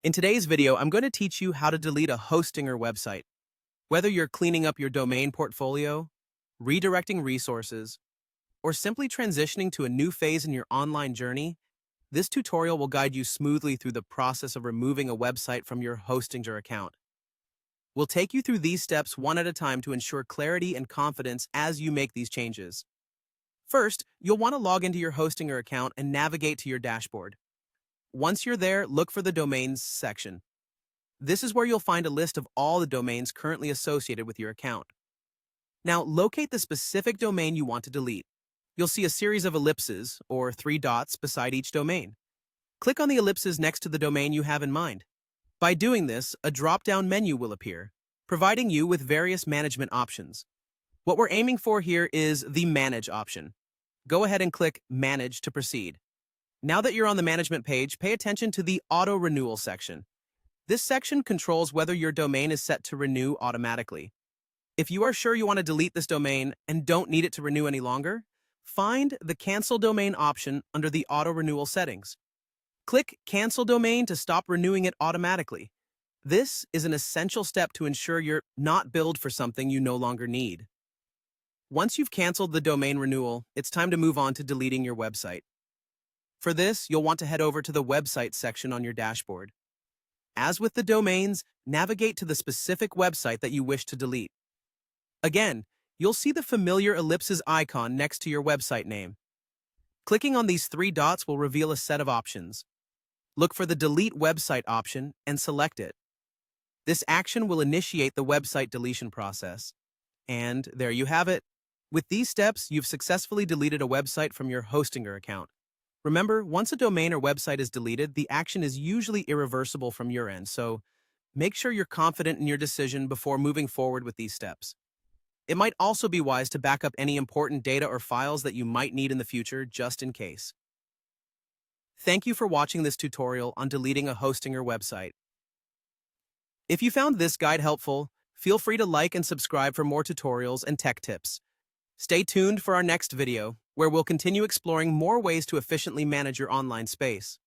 In today's video, I'm going to teach you how to delete a Hostinger website. Whether you're cleaning up your domain portfolio, redirecting resources, or simply transitioning to a new phase in your online journey, this tutorial will guide you smoothly through the process of removing a website from your Hostinger account. We'll take you through these steps one at a time to ensure clarity and confidence as you make these changes. First, you'll want to log into your Hostinger account and navigate to your dashboard. Once you're there, look for the Domains section. This is where you'll find a list of all the domains currently associated with your account. Now, locate the specific domain you want to delete. You'll see a series of ellipses, or 3 dots, beside each domain. Click on the ellipses next to the domain you have in mind. By doing this, a drop-down menu will appear, providing you with various management options. What we're aiming for here is the Manage option. Go ahead and click Manage to proceed. Now that you're on the management page, pay attention to the Auto Renewal section. This section controls whether your domain is set to renew automatically. If you are sure you want to delete this domain and don't need it to renew any longer, find the Cancel Domain option under the Auto Renewal settings. Click Cancel Domain to stop renewing it automatically. This is an essential step to ensure you're not billed for something you no longer need. Once you've canceled the domain renewal, it's time to move on to deleting your website. For this, you'll want to head over to the Website section on your dashboard. As with the domains, navigate to the specific website that you wish to delete. Again, you'll see the familiar ellipses icon next to your website name. Clicking on these 3 dots will reveal a set of options. Look for the Delete Website option and select it. This action will initiate the website deletion process. And there you have it. With these steps, you've successfully deleted a website from your Hostinger account. Remember, once a domain or website is deleted, the action is usually irreversible from your end, so make sure you're confident in your decision before moving forward with these steps. It might also be wise to back up any important data or files that you might need in the future, just in case. Thank you for watching this tutorial on deleting a Hostinger website. If you found this guide helpful, feel free to like and subscribe for more tutorials and tech tips. Stay tuned for our next video, where we'll continue exploring more ways to efficiently manage your online space.